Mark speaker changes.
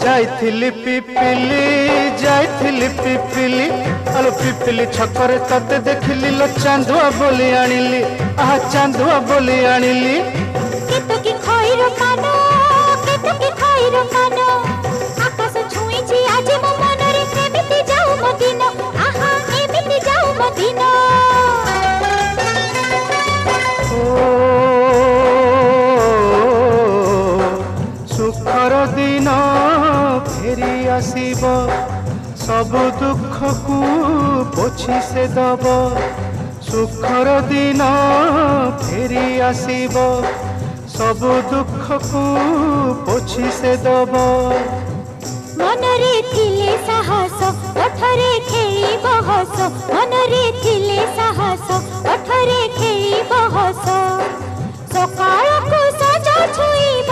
Speaker 1: जाइथिली पिपिली जाइथिली पिपिली आलो पिपिली छकरे तते देखिली लो चांदुआ बोली आनिली आहा चांदुआ बोली आनिली
Speaker 2: केतो की खइरो कानो केतो की खइरो कानो आकाश छुईची आज मो मनरे एमिति जाऊ मो दिन आहा एमिति जाऊ मो दिन
Speaker 1: सुखर दिन फेरी आसीब सब दुख को पोछि से दब सुखर दिन फेरी आसीब सब दुख को पोछि से दब
Speaker 2: मनरे थिले साहस ओठरे खेली बहस मनरे थिले साहस ओठरे खेली बहस सकाळ को सजा छुई